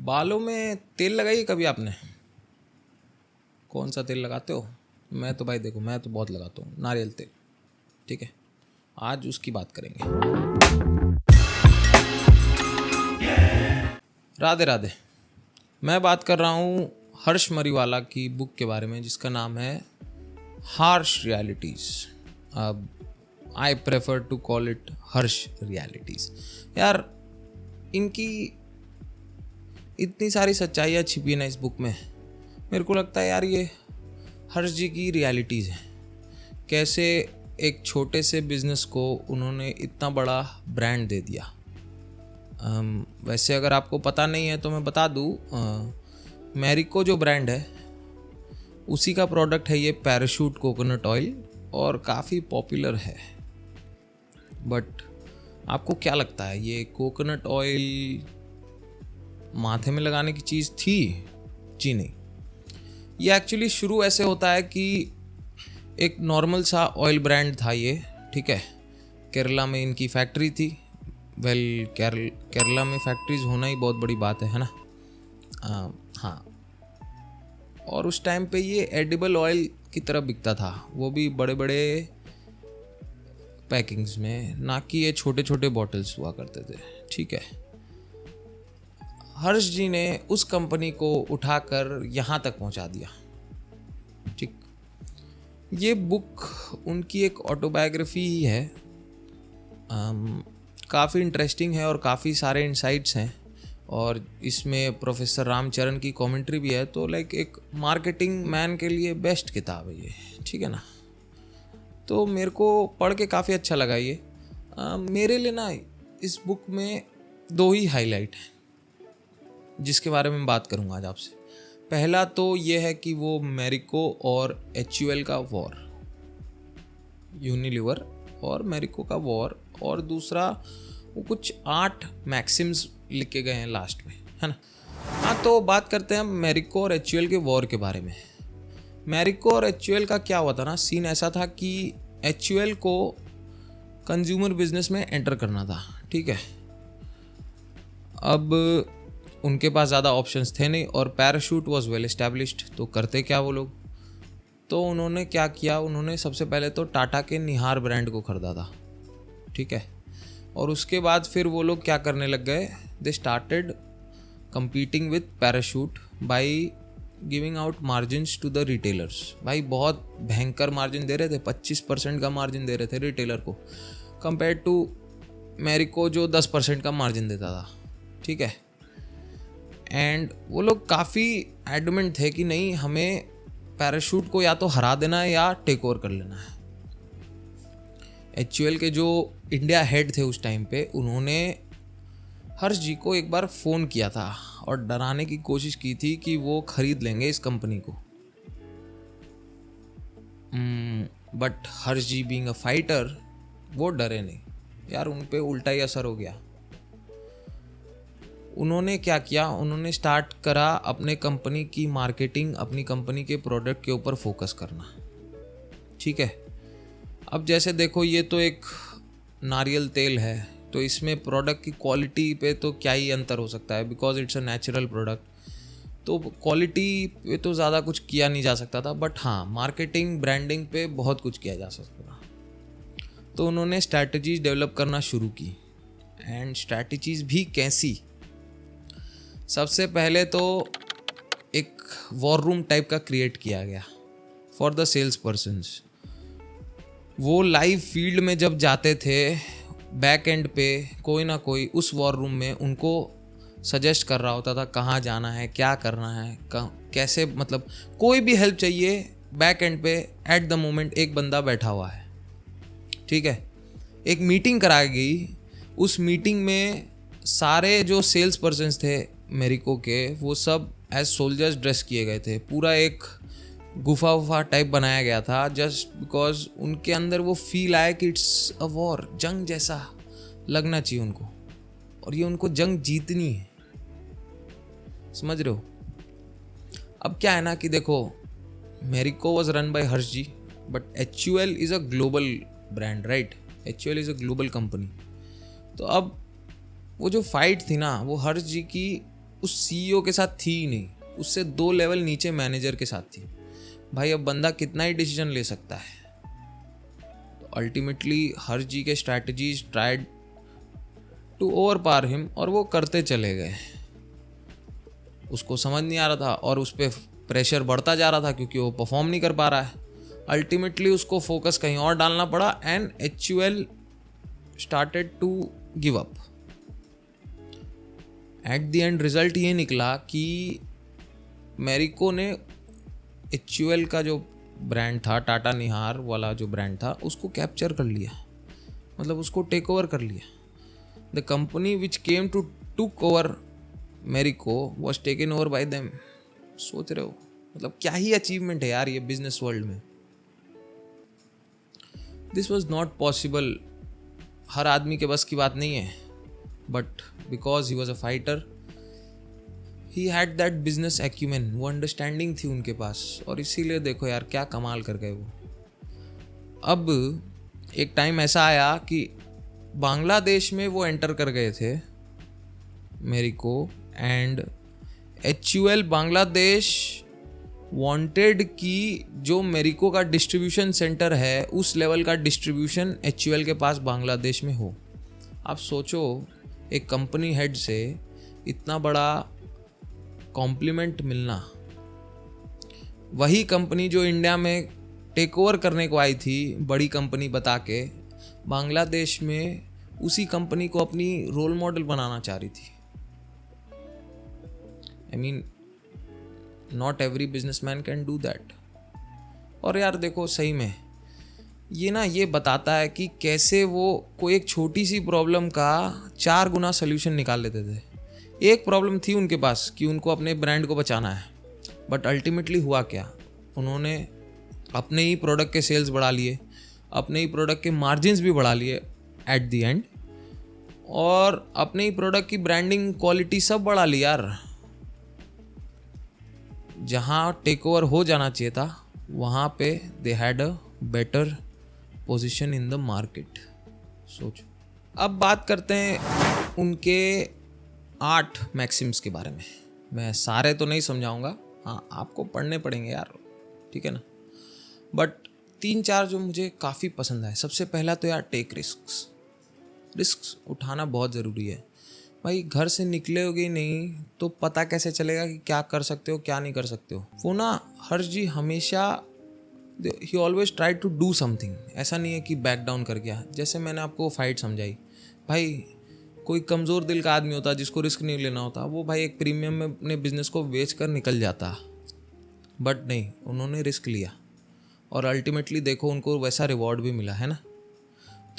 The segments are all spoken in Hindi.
बालों में तेल लगाई कभी आपने? कौन सा तेल लगाते हो? मैं तो भाई देखो, मैं तो बहुत लगाता हूँ नारियल तेल। ठीक है, आज उसकी बात करेंगे। राधे राधे। मैं बात कर रहा हूँ हर्ष मरीवाला की बुक के बारे में, जिसका नाम है हार्श रियलिटीज़। अब I prefer to call it Harsh realities. यार, इनकी इतनी सारी सच्चाइयाँ छिपी है ना इस बुक में। मेरे को लगता है यार ये हर्ष जी की रियलिटीज़ हैं। कैसे एक छोटे से बिजनेस को उन्होंने इतना बड़ा ब्रांड दे दिया। वैसे अगर आपको पता नहीं है तो मैं बता दूँ, मैरिको जो ब्रांड है उसी का प्रोडक्ट है ये पैराशूट कोकोनट ऑयल, और काफ़ी पॉपुलर है। बट आपको क्या लगता है ये कोकोनट ऑयल माथे में लगाने की चीज़ थी? जी नहीं। ये एक्चुअली शुरू ऐसे होता है कि एक नॉर्मल सा ऑयल ब्रांड था ये। ठीक है, केरला में इनकी फैक्ट्री थी। केरला में फैक्ट्रीज होना ही बहुत बड़ी बात है ना। हाँ, और उस टाइम पे ये एडिबल ऑयल की तरह बिकता था, वो भी बड़े बड़े पैकिंग्स में, ना कि ये छोटे छोटे बॉटल्स हुआ करते थे। ठीक है, हर्ष जी ने उस कंपनी को उठाकर यहाँ तक पहुँचा दिया। ठीक, ये बुक उनकी एक ऑटोबायोग्राफी ही है। काफ़ी इंटरेस्टिंग है और काफ़ी सारे इंसाइट्स हैं, और इसमें प्रोफेसर रामचरण की कमेंट्री भी है। तो लाइक एक मार्केटिंग मैन के लिए बेस्ट किताब है ये। ठीक है ना, तो मेरे को पढ़ के काफ़ी अच्छा लगा ये। मेरे लिए ना इस बुक में दो ही हाईलाइट हैं जिसके बारे में बात करूँगा आज आपसे। पहला तो ये है कि वो मैरिको और HUL का वॉर, यूनिलीवर और मैरिको का वॉर, और दूसरा वो कुछ 8 मैक्सिम्स लिखे गए हैं लास्ट में, है ना। हाँ, तो बात करते हैं मैरिको और HUL के वॉर के बारे में। मैरिको और HUL का क्या हुआ था ना, सीन ऐसा था कि HUL को कंज्यूमर बिजनेस में एंटर करना था। ठीक है, अब उनके पास ज़्यादा ऑप्शंस थे नहीं, और पैराशूट वॉज वेल एस्टैब्लिश्ड। तो करते क्या वो लोग, तो उन्होंने क्या किया, उन्होंने सबसे पहले तो टाटा के निहार ब्रांड को खरीदा था। ठीक है, और उसके बाद फिर वो लोग क्या करने लग गए, they started competing with Parachute by giving out margins to the retailers. भाई बहुत भयंकर मार्जिन दे रहे थे, 25% का मार्जिन दे रहे थे रिटेलर को, कंपेयर टू मैरिको जो 10% का मार्जिन देता था। ठीक है, एंड वो लोग काफ़ी एडमेंट थे कि नहीं, हमें पैराशूट को या तो हरा देना है या टेक ओवर कर लेना है। HUL के जो इंडिया हेड थे उस टाइम पे, उन्होंने हर्ष जी को एक बार फ़ोन किया था और डराने की कोशिश की थी कि वो खरीद लेंगे इस कंपनी को। But Harsh ji being a fighter, वो डरे नहीं यार, उन पे उल्टा ही असर हो गया। उन्होंने क्या किया, उन्होंने स्टार्ट करा अपने कंपनी की मार्केटिंग, अपनी कंपनी के प्रोडक्ट के ऊपर फोकस करना। ठीक है, अब जैसे देखो, ये तो एक नारियल तेल है, तो इसमें प्रोडक्ट की क्वालिटी पे तो क्या ही अंतर हो सकता है, because it's a natural product. तो क्वालिटी पे तो ज़्यादा कुछ किया नहीं जा सकता था, बट हाँ, मार्केटिंग ब्रांडिंग पे बहुत कुछ किया जा सकता था। तो उन्होंने स्ट्रैटेजीज डेवलप करना शुरू की। एंड स्ट्रैटेजीज भी कैसी, सबसे पहले तो एक वॉर रूम टाइप का क्रिएट किया गया फॉर द सेल्स पर्सन्स। वो लाइव फील्ड में जब जाते थे, बैक एंड पे कोई ना कोई उस वॉर रूम में उनको सजेस्ट कर रहा होता था कहाँ जाना है, क्या करना है, कैसे, मतलब कोई भी हेल्प चाहिए, बैक एंड पे एट द मोमेंट एक बंदा बैठा हुआ है। ठीक है, एक मीटिंग कराई गई। उस मीटिंग में सारे जो सेल्स पर्सन्स थे मैरिको के, वो सब एज सोल्जर्स ड्रेस किए गए थे। पूरा एक गुफा टाइप बनाया गया था, जस्ट बिकॉज उनके अंदर वो फील आया कि इट्स अ वॉर, जंग जैसा लगना चाहिए उनको, और ये उनको जंग जीतनी है। समझ रहे हो? अब क्या है ना कि देखो, Marico was run by Harsh ji, but HUL is a global brand, right. HUL is a global company. तो अब वो जो फाइट थी ना, वो हर्ष जी की उस सीईओ के साथ थी ही नहीं, उससे 2 लेवल नीचे मैनेजर के साथ थी। भाई अब बंदा कितना ही डिसीजन ले सकता है। तो अल्टीमेटली हर जी के strategies tried to overpower him, और वो करते चले गए। उसको समझ नहीं आ रहा था और उस पर प्रेशर बढ़ता जा रहा था क्योंकि वो परफॉर्म नहीं कर पा रहा है। अल्टीमेटली उसको फोकस कहीं और डालना पड़ा and HUL started to give up. At the end result ये निकला कि मेरिको ने HUL का जो ब्रांड था, टाटा निहार वाला जो ब्रांड था, उसको कैप्चर कर लिया, मतलब उसको टेक ओवर कर लिया। The company which came to took over Marico was taken over by them. सोच रहे हो मतलब क्या ही अचीवमेंट है यार ये बिजनेस वर्ल्ड में। दिस वॉज नॉट पॉसिबल, हर आदमी के बस की बात नहीं है, but because he was a fighter, he had that business acumen, वो अंडरस्टैंडिंग थी उनके पास, और इसीलिए देखो यार क्या कमाल कर गए वो। अब एक टाइम ऐसा आया कि बांग्लादेश में वो एंटर कर गए थे Marico, and HUL Bangladesh wanted कि जो मेरिको का डिस्ट्रीब्यूशन सेंटर है उस लेवल का डिस्ट्रीब्यूशन HUL के पास बांग्लादेश में हो। आप सोचो एक कंपनी हेड से इतना बड़ा कॉम्प्लीमेंट मिलना। वही कंपनी जो इंडिया में टेक ओवर करने को आई थी बड़ी कंपनी बता के, बांग्लादेश में उसी कंपनी को अपनी रोल मॉडल बनाना चाह रही थी। I mean not every businessman can do that. और यार देखो सही में ये बताता है कि कैसे वो कोई एक छोटी सी प्रॉब्लम का 4 गुना सोल्यूशन निकाल लेते थे। एक प्रॉब्लम थी उनके पास कि उनको अपने ब्रांड को बचाना है, बट अल्टीमेटली हुआ क्या, उन्होंने अपने ही प्रोडक्ट के सेल्स बढ़ा लिए, अपने ही प्रोडक्ट के मार्जिन्स भी बढ़ा लिए एट द एंड, और अपने ही प्रोडक्ट की ब्रांडिंग क्वालिटी सब बढ़ा ली यार। जहाँ टेक ओवर हो जाना चाहिए था वहाँ पे they had a better position in the market. सोचो। अब बात करते हैं उनके 8 मैक्सिम्स के बारे में। मैं सारे तो नहीं समझाऊंगा, हाँ आपको पढ़ने पड़ेंगे यार, ठीक है ना, बट 3-4 जो मुझे काफ़ी पसंद आए। सबसे पहला तो यार टेक रिस्क उठाना बहुत ज़रूरी है। भाई घर से निकलोगे नहीं तो पता कैसे चलेगा कि क्या कर सकते हो क्या नहीं कर सकते हो। वो ना हर जी हमेशा ही always try to do something, ऐसा नहीं है कि बैक डाउन कर गया। जैसे मैंने आपको फाइट समझाई, भाई कोई कमज़ोर दिल का आदमी होता जिसको रिस्क नहीं लेना होता, वो भाई एक प्रीमियम में अपने बिजनेस को बेच कर निकल जाता, बट नहीं, उन्होंने रिस्क लिया और अल्टीमेटली देखो उनको वैसा रिवॉर्ड भी मिला है ना।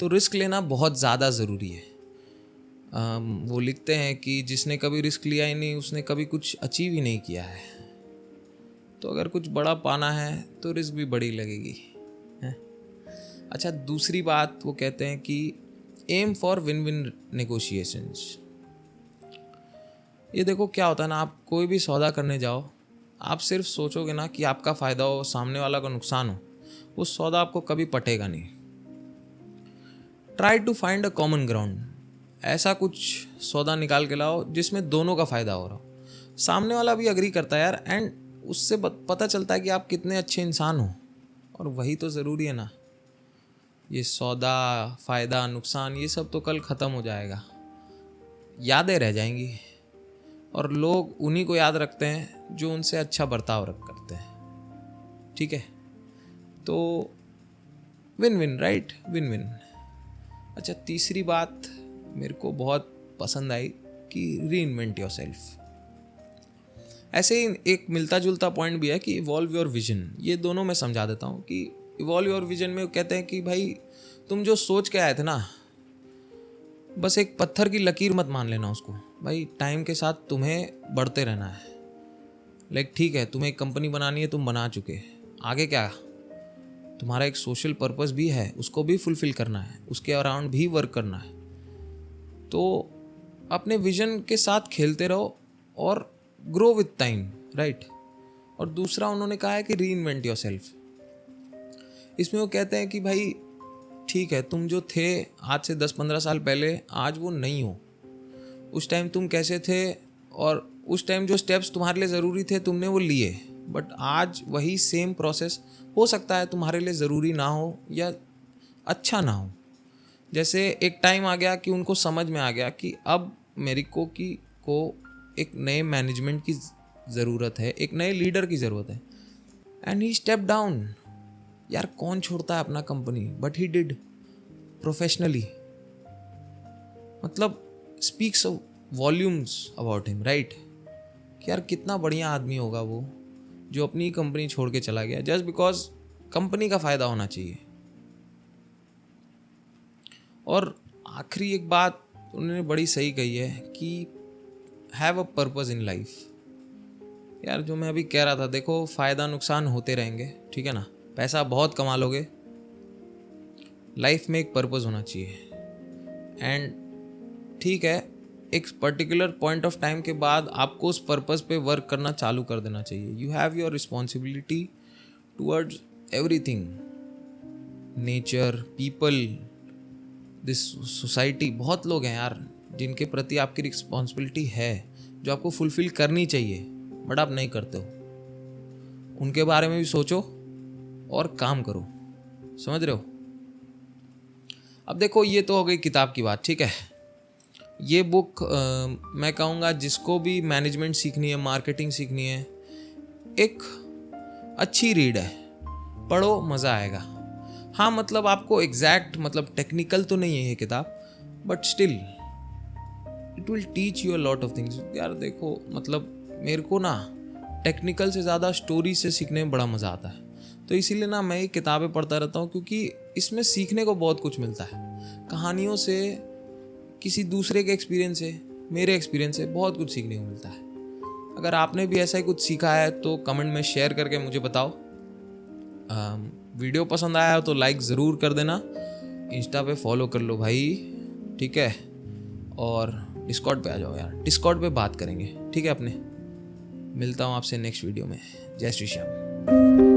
तो रिस्क लेना बहुत ज़्यादा ज़रूरी है। वो लिखते हैं कि जिसने कभी रिस्क लिया ही नहीं उसने कभी कुछ अचीव ही नहीं किया है। तो अगर कुछ बड़ा पाना है तो रिस्क भी बड़ी लगेगी है? अच्छा, दूसरी बात वो कहते हैं कि aim for win win negotiations. ये देखो क्या होता है ना, आप कोई भी सौदा करने जाओ, आप सिर्फ सोचोगे ना कि आपका फ़ायदा हो सामने वाला का नुकसान हो, वो सौदा आपको कभी पटेगा नहीं। Try to find a common ground, ऐसा कुछ सौदा निकाल के लाओ जिसमें दोनों का फ़ायदा हो रहा हो, सामने वाला भी अग्री करता है यार, एंड उससे पता चलता है कि आप कितने अच्छे इंसान हो। और वही तो ज़रूरी है ना। ये सौदा फ़ायदा नुकसान ये सब तो कल ख़त्म हो जाएगा, यादें रह जाएंगी, और लोग उन्हीं को याद रखते हैं जो उनसे अच्छा बर्ताव करते हैं। ठीक है, तो win win, right, win win. अच्छा, तीसरी बात मेरे को बहुत पसंद आई कि रीइन्वेंट योरसेल्फ। ऐसे ही एक मिलता जुलता पॉइंट भी है कि इवॉल्व योर विजन। ये दोनों मैं समझा देता हूँ कि इवॉल्व योर विजन में कहते हैं कि भाई तुम जो सोच के आए थे ना, बस एक पत्थर की लकीर मत मान लेना उसको। भाई टाइम के साथ तुम्हें बढ़ते रहना है। लाइक ठीक है, तुम्हें एक कंपनी बनानी है, तुम बना चुके, आगे क्या, तुम्हारा एक सोशल पर्पस भी है, उसको भी फुलफिल करना है, उसके अराउंड भी वर्क करना है। तो अपने विजन के साथ खेलते रहो और ग्रो विथ टाइम, राइट। और दूसरा उन्होंने कहा है कि रीइन्वेंट योरसेल्फ। इसमें वो कहते हैं कि भाई ठीक है, तुम जो थे आज से 10-15 साल पहले, आज वो नहीं हो। उस टाइम तुम कैसे थे और उस टाइम जो स्टेप्स तुम्हारे लिए ज़रूरी थे तुमने वो लिए, बट आज वही सेम प्रोसेस हो सकता है तुम्हारे लिए ज़रूरी ना हो या अच्छा ना हो। जैसे एक टाइम आ गया कि उनको समझ में आ गया कि अब मेरे को एक नए मैनेजमेंट की ज़रूरत है, एक नए लीडर की ज़रूरत है, एंड ही स्टेप डाउन। यार कौन छोड़ता है अपना company, but he did professionally. मतलब speaks volumes about him, right? कि यार कितना बढ़िया आदमी होगा वो जो अपनी कंपनी छोड़ के चला गया जस्ट बिकॉज कंपनी का फ़ायदा होना चाहिए। और आखिरी एक बात उन्होंने बड़ी सही कही है कि have a purpose in life. यार जो मैं अभी कह रहा था, देखो फ़ायदा नुकसान होते रहेंगे, ठीक है ना, पैसा बहुत कमा लोगे, लाइफ में एक पर्पस होना चाहिए। एंड ठीक है, एक पर्टिकुलर पॉइंट ऑफ टाइम के बाद आपको उस पर्पस पे वर्क करना चालू कर देना चाहिए। You have your responsibility towards everything, nature, people, this society. बहुत लोग हैं यार जिनके प्रति आपकी रिस्पॉन्सिबिलिटी है, जो आपको फुलफिल करनी चाहिए, बट आप नहीं करते हो। उनके बारे में भी सोचो और काम करो, समझ रहे हो? अब देखो ये तो हो गई किताब की बात, ठीक है। ये बुक मैं कहूँगा जिसको भी मैनेजमेंट सीखनी है, मार्केटिंग सीखनी है, एक अच्छी रीड है, पढ़ो, मज़ा आएगा। हाँ मतलब आपको एग्जैक्ट मतलब टेक्निकल तो नहीं है ये किताब, but still it will teach you a lot of things. यार देखो मतलब मेरे को ना टेक्निकल से ज़्यादा स्टोरी से सीखने में बड़ा मज़ा आता है, तो इसीलिए ना मैं ये किताबें पढ़ता रहता हूँ, क्योंकि इसमें सीखने को बहुत कुछ मिलता है। कहानियों से, किसी दूसरे के एक्सपीरियंस से, मेरे एक्सपीरियंस से बहुत कुछ सीखने को मिलता है। अगर आपने भी ऐसा ही कुछ सीखा है तो कमेंट में शेयर करके मुझे बताओ। वीडियो पसंद आया हो तो लाइक ज़रूर कर देना, इंस्टा पे फॉलो कर लो भाई, ठीक है, और डिस्कॉर्ड पे आ जाओ यार, डिस्कॉर्ड पे बात करेंगे, ठीक है अपने। मिलता हूँ आपसे नेक्स्ट वीडियो में। जय श्री श्याम।